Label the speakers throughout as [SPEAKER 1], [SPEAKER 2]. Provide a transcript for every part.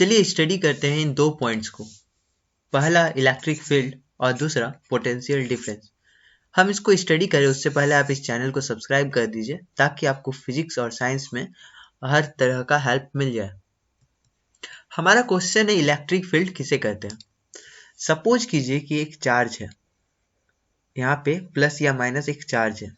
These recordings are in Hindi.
[SPEAKER 1] चलिए स्टडी करते हैं इन दो पॉइंट्स को। पहला इलेक्ट्रिक फील्ड और दूसरा पोटेंशियल डिफरेंस। हम इसको स्टडी करें उससे पहले आप इस चैनल को सब्सक्राइब कर दीजिए ताकि आपको फिजिक्स और साइंस में हर तरह का हेल्प मिल जाए। हमारा क्वेश्चन है इलेक्ट्रिक फील्ड किसे कहते हैं। सपोज कीजिए कि एक चार्ज है, यहाँ पे प्लस या माइनस एक चार्ज है।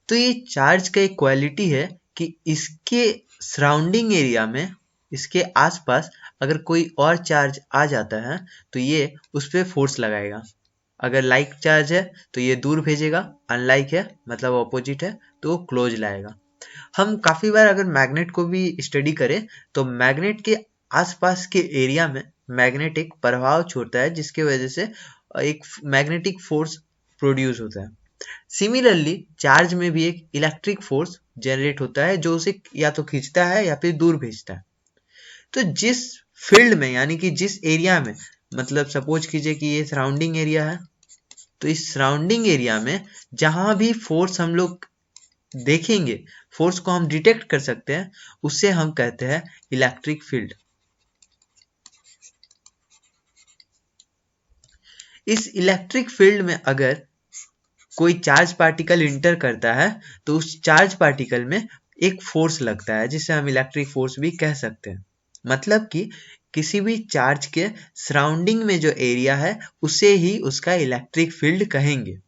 [SPEAKER 1] तो ये चार्ज का एक क्वालिटी है कि इसके सराउंडिंग एरिया में, इसके आसपास अगर कोई और चार्ज आ जाता है तो ये उस पर फोर्स लगाएगा। अगर लाइक चार्ज है तो ये दूर भेजेगा, अनलाइक है मतलब ऑपोजिट है तो वो क्लोज लाएगा। हम काफ़ी बार अगर मैग्नेट को भी स्टडी करें तो मैग्नेट के आसपास के एरिया में मैग्नेट एक प्रभाव छोड़ता है जिसकी वजह से एक मैग्नेटिक फोर्स प्रोड्यूस होता है। सिमिलरली चार्ज में भी एक इलेक्ट्रिक फोर्स जनरेट होता है जो उसे या तो खींचता है या फिर दूर भेजता है। तो जिस फील्ड में यानी कि जिस एरिया में, मतलब सपोज कीजिए कि ये सराउंडिंग एरिया है, तो इस सराउंडिंग एरिया में जहां भी फोर्स हम लोग देखेंगे, फोर्स को हम डिटेक्ट कर सकते हैं, उससे हम कहते हैं इलेक्ट्रिक फील्ड। इस इलेक्ट्रिक फील्ड में अगर कोई चार्ज पार्टिकल इंटर करता है तो उस चार्ज पार्टिकल में एक फोर्स लगता है जिसे हम इलेक्ट्रिक फोर्स भी कह सकते हैं। मतलब कि किसी भी चार्ज के सराउंडिंग में जो एरिया है उसे ही उसका इलेक्ट्रिक फील्ड कहेंगे।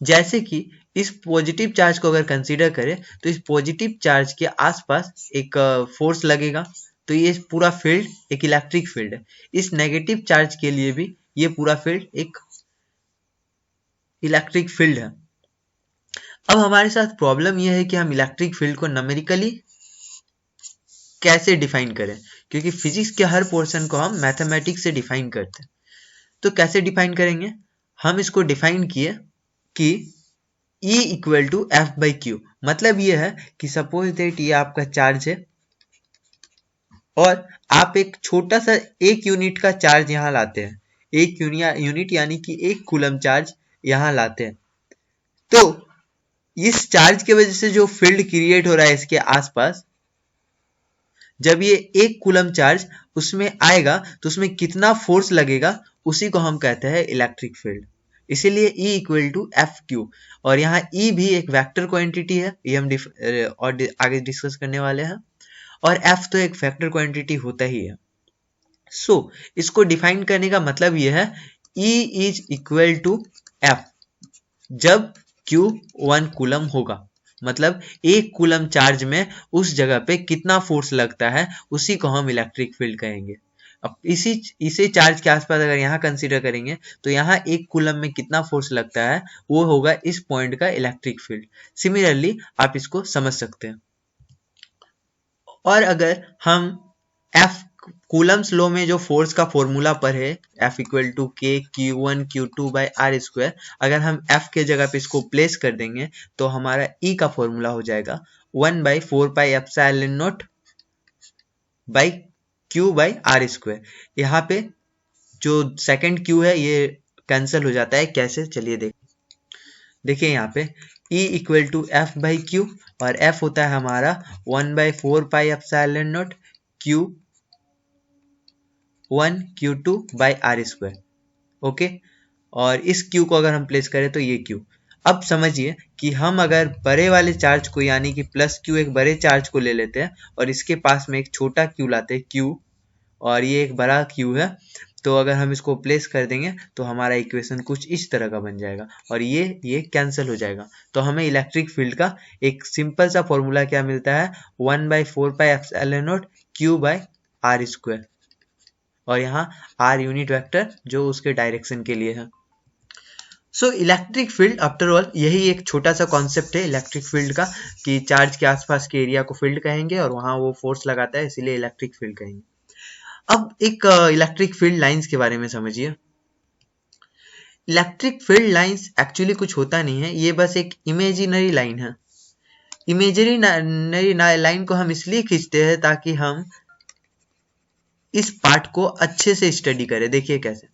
[SPEAKER 1] जैसे कि इस पॉजिटिव चार्ज को अगर कंसीडर करें तो इस पॉजिटिव चार्ज के आसपास एक फोर्स लगेगा तो ये पूरा फील्ड एक इलेक्ट्रिक फील्ड है। इस नेगेटिव चार्ज के लिए भी ये पूरा फील्ड एक इलेक्ट्रिक फील्ड है। अब हमारे साथ प्रॉब्लम यह है कि हम इलेक्ट्रिक फील्ड को न्यूमेरिकली कैसे डिफाइन करें, क्योंकि फिजिक्स के हर पोर्शन को हम मैथमेटिक्स से डिफाइन करते हैं। तो कैसे डिफाइन करेंगे? हम इसको डिफाइन किए कि E equal to F by Q. मतलब ये है कि सपोज दैट ये आपका चार्ज है और आप एक छोटा सा एक यूनिट का चार्ज यहाँ लाते हैं, एक यूनिट यानी कि एक कूलम चार्ज यहाँ लाते हैं। तो इस चार्ज की वजह से जो फील्ड क्रिएट हो रहा है इसके आसपास, जब ये एक कूलम चार्ज उसमें आएगा तो उसमें कितना फोर्स लगेगा उसी को हम कहते हैं इलेक्ट्रिक फील्ड। इसीलिए E equal to F Q. और यहाँ E भी एक वेक्टर क्वांटिटी है, ये हम और आगे डिस्कस करने वाले हैं। और F तो एक वेक्टर क्वांटिटी होता ही है। सो इसको डिफाइन करने का मतलब ये है E is equal to F जब Q 1 कूलम होगा। मतलब एक कूलम चार्ज में उस जगह पे कितना फोर्स लगता है उसी को हम इलेक्ट्रिक फील्ड कहेंगे। अब इसी चार्ज के आसपास अगर यहाँ कंसीडर करेंगे तो यहाँ एक कूलम में कितना फोर्स लगता है वो होगा इस पॉइंट का इलेक्ट्रिक फील्ड। सिमिलरली आप इसको समझ सकते हैं। और अगर हम F कूलम्स लॉ में जो फोर्स का फॉर्मूला पर है F इक्वल टू के Q1 Q2 by R square, अगर हम F के जगह पे इसको प्लेस कर देंगे तो हमारा E का फॉर्मूला हो जाएगा 1 by 4 pi epsilon naught by Q by R square. यहाँ पे जो सेकंड Q है ये कैंसिल हो जाता है। कैसे, चलिए देखिए यहाँ पे E equal to F by Q और F होता है हमारा 1 by 4 pi epsilon naught Q1 Q2 by R square. Okay, और इस Q को अगर हम प्लेस करें तो ये Q। अब समझिए कि हम अगर बड़े वाले चार्ज को यानी कि प्लस Q एक बड़े चार्ज को ले लेते हैं और इसके पास में एक छोटा Q लाते हैं Q, और ये एक बड़ा Q है, तो अगर हम इसको प्लेस कर देंगे तो हमारा इक्वेशन कुछ इस तरह का बन जाएगा और ये कैंसिल हो जाएगा। तो हमें इलेक्ट्रिक फील्ड का एक सिंपल सा फॉर्मूला क्या मिलता है, 1 by 4 pi epsilon naught Q by R square, और यहाँ R यूनिट वेक्टर जो उसके डायरेक्शन के लिए है। So electric field after all यही एक छोटा सा कॉन्सेप्ट है इलेक्ट्रिक फील्ड का, कि चार्ज के आसपास के एरिया को फील्ड कहेंगे और वहां वो फोर्स लगाता है, इसीलिए इलेक्ट्रिक फील्ड कहेंगे। अब एक इलेक्ट्रिक फील्ड लाइंस के बारे में समझिए। इलेक्ट्रिक फील्ड लाइंस एक्चुअली कुछ होता नहीं है, ये बस एक इमेजिनरी लाइन है। इमेजिनरी लाइन को हम इसलिए खींचते हैं ताकि हम इस पार्ट को अच्छे से स्टडी करें। देखिए कैसे,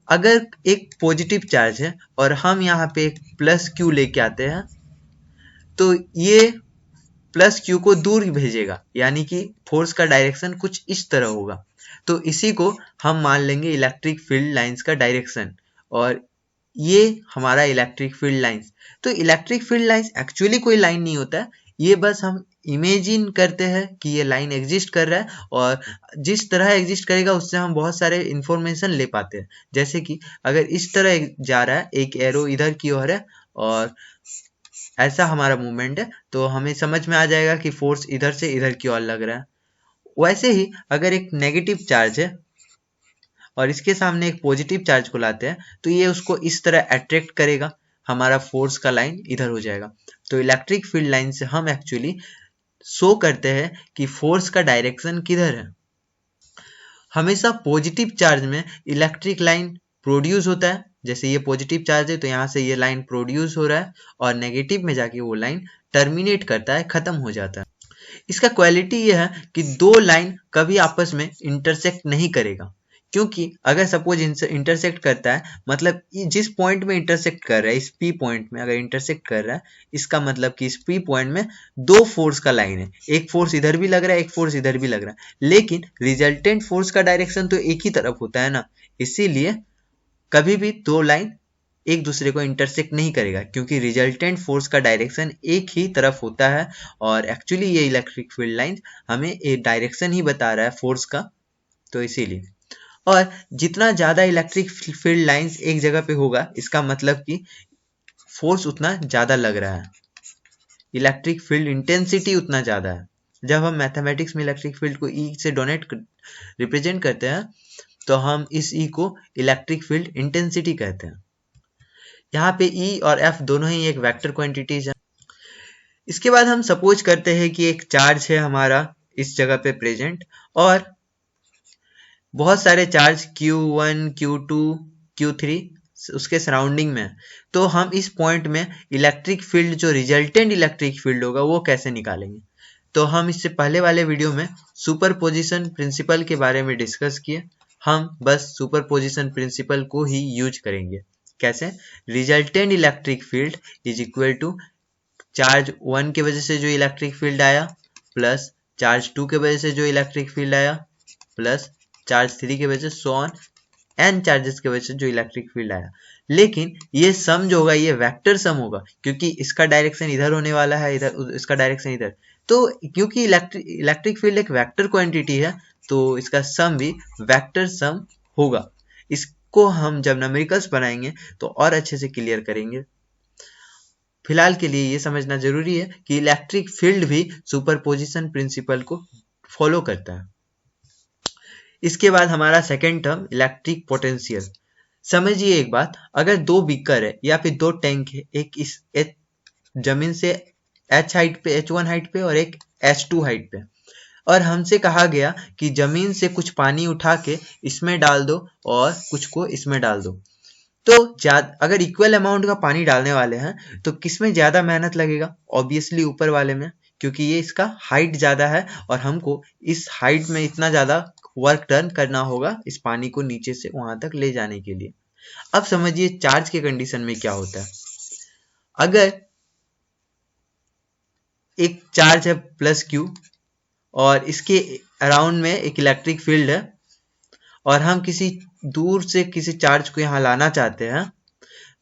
[SPEAKER 1] अगर एक पॉजिटिव चार्ज है और हम यहाँ पे एक प्लस Q लेके आते हैं तो ये प्लस क्यू को दूर भेजेगा, यानी कि फोर्स का डायरेक्शन कुछ इस तरह होगा। तो इसी को हम मान लेंगे इलेक्ट्रिक फील्ड लाइंस का डायरेक्शन, और ये हमारा इलेक्ट्रिक फील्ड लाइंस। तो इलेक्ट्रिक फील्ड लाइंस एक्चुअली कोई लाइन नहीं होता है, ये बस हम इमेजिन करते हैं कि ये लाइन एग्जिस्ट कर रहा है, और जिस तरह एग्जिस्ट करेगा उससे हम बहुत सारे इंफॉर्मेशन ले पाते हैं। जैसे कि अगर इस तरह जा रहा है, एक एरो इधर की ओर है और ऐसा हमारा मूवमेंट है, तो हमें समझ में आ जाएगा कि फोर्स इधर से इधर की ओर लग रहा है। वैसे ही अगर एक नेगेटिव चार्ज है और इसके सामने एक पॉजिटिव चार्ज को लाते हैं, तो ये उसको इस तरह अट्रैक्ट करेगा, हमारा फोर्स का लाइन इधर हो जाएगा। तो इलेक्ट्रिक फील्ड लाइन से हम एक्चुअली शो करते हैं कि फोर्स का डायरेक्शन किधर है। हमेशा पॉजिटिव चार्ज में इलेक्ट्रिक लाइन प्रोड्यूस होता है, जैसे ये पॉजिटिव चार्ज है तो यहाँ से ये लाइन प्रोड्यूस हो रहा है, और नेगेटिव में जाके वो लाइन टर्मिनेट करता है, खत्म हो जाता है। इसका क्वालिटी ये है कि दो लाइन कभी आपस में इंटरसेक्ट नहीं करेगा, क्योंकि अगर सपोज इंटरसेक्ट करता है, मतलब जिस पॉइंट में इंटरसेक्ट कर रहा है, इस पी पॉइंट में अगर इंटरसेक्ट कर रहा है, इसका मतलब कि इस पी पॉइंट में दो फोर्स का लाइन है, एक फोर्स इधर भी लग रहा है, एक फोर्स इधर भी लग रहा है, लेकिन रिजल्टेंट फोर्स का डायरेक्शन तो एक ही तरफ होता है ना, इसीलिए कभी भी दो लाइन एक दूसरे को इंटरसेक्ट नहीं करेगा, क्योंकि रिजल्टेंट फोर्स का डायरेक्शन एक ही तरफ होता है। और एक्चुअली ये इलेक्ट्रिक फील्ड लाइन हमें एक डायरेक्शन ही बता रहा है फोर्स का, तो इसीलिए। और जितना ज़्यादा इलेक्ट्रिक फील्ड लाइंस एक जगह पे होगा, इसका मतलब कि फोर्स उतना ज़्यादा लग रहा है, इलेक्ट्रिक फील्ड इंटेंसिटी उतना ज़्यादा है। जब हम मैथमेटिक्स में इलेक्ट्रिक फील्ड को ई से रिप्रेजेंट करते हैं, तो हम इस ई को इलेक्ट्रिक फील्ड इंटेंसिटी कहते हैं। यहाँ पे ई और एफ दोनों ही एक वेक्टर क्वांटिटीज है। इसके बाद हम सपोज करते हैं कि एक चार्ज है हमारा इस जगह पे प्रेजेंट, और बहुत सारे चार्ज Q1, Q2, Q3 उसके सराउंडिंग में। तो हम इस पॉइंट में इलेक्ट्रिक फील्ड, जो रिजल्टेंट इलेक्ट्रिक फील्ड होगा, वो कैसे निकालेंगे। तो हम इससे पहले वाले वीडियो में सुपरपोजिशन प्रिंसिपल के बारे में डिस्कस किए, हम बस सुपरपोजिशन प्रिंसिपल को ही यूज करेंगे। कैसे? Resultant electric field is equal to charge 1 की वजह से जो इलेक्ट्रिक फील्ड आया, प्लस चार्ज 2 की वजह से जो इलेक्ट्रिक फील्ड आया, प्लस चार्ज 3 की वजह से, सो ऑन n चार्जेस की वजह से जो इलेक्ट्रिक फील्ड आया। लेकिन ये सम जो होगा, ये वेक्टर सम होगा, क्योंकि इसका डायरेक्शन इधर होने वाला है, इधर इसका डायरेक्शन इधर। तो क्योंकि इलेक्ट्रिक फील्ड एक वेक्टर क्वांटिटी है, तो इसका सम भी वेक्टर सम होगा। इसको हम जब न्यूमेरिकल्स बनाएंगे तो और अच्छे से क्लियर करेंगे। फिलहाल के लिए ये समझना जरूरी है कि इलेक्ट्रिक फील्ड भी सुपरपोजिशन प्रिंसिपल को फॉलो करता है। इसके बाद हमारा सेकेंड टर्म इलेक्ट्रिक पोटेंशियल। समझिए एक बात, अगर दो बीकर है या फिर दो टैंक है, एक इस जमीन से h हाइट पे, h1 हाइट पे, और एक h2 हाइट पे, और हमसे कहा गया कि जमीन से कुछ पानी उठा के इसमें डाल दो और कुछ को इसमें डाल दो। तो अगर इक्वल अमाउंट का पानी डालने वाले हैं, तो किसमें ज्यादा मेहनत लगेगा? ऑब्वियसली ऊपर वाले में, क्योंकि ये इसका हाइट ज्यादा है और हमको इस हाइट में इतना ज्यादा वर्क डन करना होगा इस पानी को नीचे से वहां तक ले जाने के लिए। अब समझिए चार्ज के कंडीशन में क्या होता है। अगर एक चार्ज है प्लस क्यू और इसके अराउंड में एक इलेक्ट्रिक फील्ड है, और हम किसी दूर से किसी चार्ज को यहाँ लाना चाहते हैं,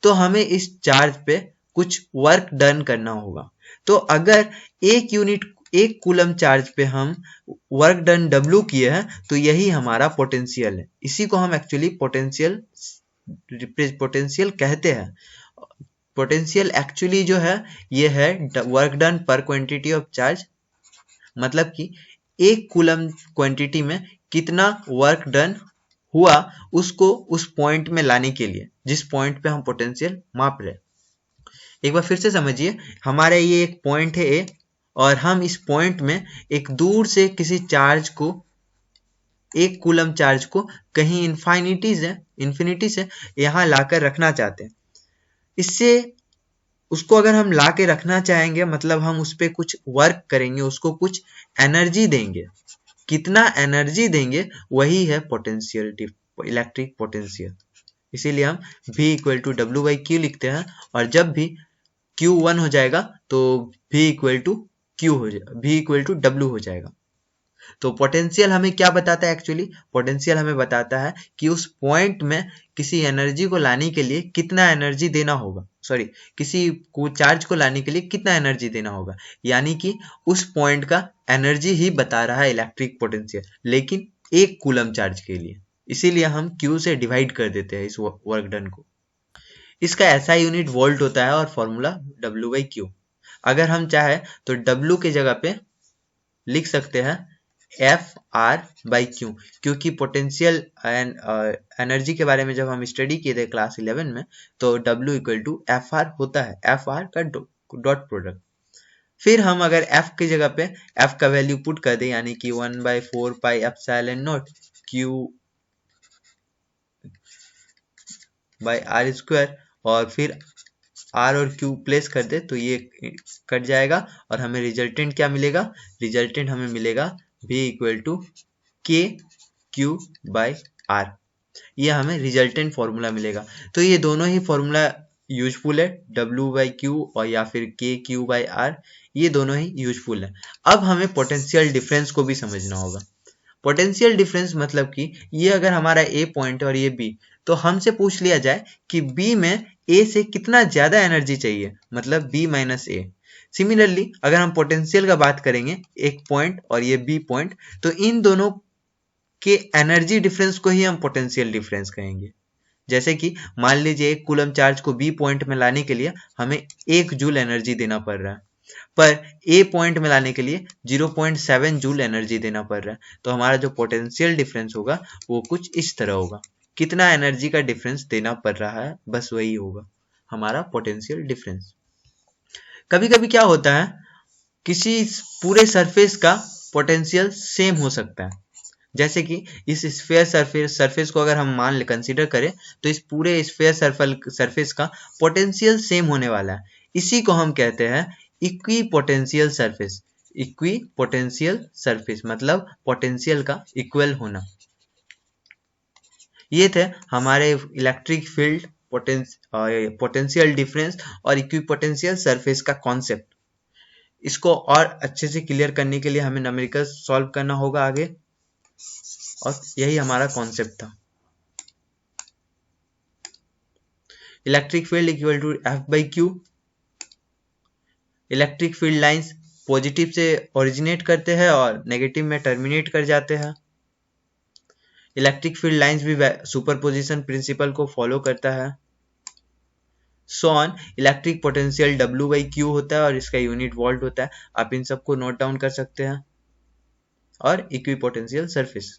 [SPEAKER 1] तो हमें इस चार्ज पे कुछ वर्क डन करना होगा। तो अगर एक यूनिट, एक कूलम चार्ज पे हम वर्क डन W किए हैं, तो यही हमारा पोटेंशियल है। इसी को हम एक्चुअली पोटेंशियल कहते हैं। पोटेंशियल एक्चुअली जो है, ये है वर्क डन पर क्वांटिटी ऑफ चार्ज, मतलब कि एक कूलम क्वांटिटी में कितना वर्क डन हुआ उसको उस पॉइंट में लाने के लिए, जिस पॉइंट पे हम पोटेंशियल माप रहे। एक बार फिर से समझिए, हमारे ये एक पॉइंट है ए, और हम इस पॉइंट में एक दूर से किसी चार्ज को, एक कूलम चार्ज को कहीं इन्फिनिटी से यहाँ लाकर रखना चाहते हैं। इससे उसको अगर हम ला के रखना चाहेंगे, मतलब हम उस पर कुछ वर्क करेंगे, उसको कुछ एनर्जी देंगे। कितना एनर्जी देंगे वही है पोटेंशियल, इलेक्ट्रिक पोटेंशियल। इसीलिए हम V equal to W by Q लिखते हैं, और जब भी Q 1 हो जाएगा तो V इक्वल टू क्यू हो जाएगा, V इक्वल टू डब्ल्यू हो जाएगा। तो पोटेंशियल हमें क्या बताता है? एक्चुअली पोटेंशियल हमें बताता है कि उस पॉइंट में किसी एनर्जी को लाने के लिए कितना एनर्जी देना होगा, सॉरी किसी को चार्ज को लाने के लिए कितना एनर्जी देना होगा, यानी कि उस पॉइंट का एनर्जी ही बता रहा है इलेक्ट्रिक पोटेंशियल, लेकिन एक कूलम चार्ज के लिए। इसीलिए हम Q से डिवाइड कर देते हैं इस वर्क डन को। इसका SI यूनिट वोल्ट होता है और फॉर्मूला W/Q। अगर हम चाहे तो W के जगह पे लिख सकते हैं FR/Q, क्योंकि पोटेंशियल एनर्जी के बारे में जब हम स्टडी किए थे क्लास 11 में, तो W इक्वल टू FR होता है, FR का डॉट प्रोडक्ट। फिर हम अगर F की जगह पे F का वैल्यू पुट कर दे, यानी कि 1/4 pi epsilon naught Q by R square, और फिर R और Q प्लेस कर दे तो ये कट जाएगा और हमें रिजल्टेंट क्या मिलेगा? रिजल्टेंट हमें मिलेगा V इक्वल टू KQ/R। ये हमें रिजल्टेंट फॉर्मूला मिलेगा। तो ये दोनों ही फॉर्मूला यूजफुल है, W/Q और या फिर KQ/R, ये दोनों ही यूजफुल है। अब हमें पोटेंशियल डिफरेंस को भी समझना होगा। पोटेंशियल डिफरेंस मतलब कि ये अगर हमारा A पॉइंट और ये B, तो हमसे पूछ लिया जाए कि B में A से कितना ज्यादा एनर्जी चाहिए, मतलब B माइनस A। सिमिलरली अगर हम पोटेंशियल का बात करेंगे, एक पॉइंट और ये B पॉइंट, तो इन दोनों के एनर्जी डिफरेंस को ही हम पोटेंशियल डिफरेंस कहेंगे। जैसे कि मान लीजिए एक कूलम चार्ज को B पॉइंट में लाने के लिए हमें 1 जूल एनर्जी देना पड़ रहा है, पर A पॉइंट में लाने के लिए 0.7 जूल एनर्जी देना पड़ रहा है। तो हमारा जो पोटेंशियल डिफरेंस होगा वो कुछ इस तरह होगा। कितना एनर्जी का डिफरेंस देना पड़ रहा है, बस वही होगा हमारा पोटेंशियल डिफरेंस। कभी कभी क्या होता है, किसी पूरे सरफेस का पोटेंशियल सेम हो सकता है। जैसे कि इस स्फीयर सरफेस को अगर हम मान कंसीडर करें, तो इस पूरे स्फीयर सरफेस का पोटेंशियल सेम होने वाला है। इसी को हम कहते हैं equi potential surface. Equi potential surface मतलब पोटेंशियल का इक्वल होना। ये थे हमारे इलेक्ट्रिक फील्ड, पोटेंशियल डिफरेंस और इक्वी पोटेंशियल सरफेस का कॉन्सेप्ट। इसको और अच्छे से क्लियर करने के लिए हमें न्यूमेरिकल सॉल्व करना होगा आगे, और यही हमारा कॉन्सेप्ट था। Electric field equal to F/Q। Electric field lines positive से ओरिजिनेट करते हैं और नेगेटिव में टर्मिनेट कर जाते हैं। इलेक्ट्रिक फील्ड लाइंस भी सुपरपोजिशन प्रिंसिपल को फॉलो करता है। So on. Electric potential W/Q होता है और इसका यूनिट वोल्ट होता है। आप इन सबको नोट डाउन कर सकते हैं। और इक्वी पोटेंशियल सरफेस।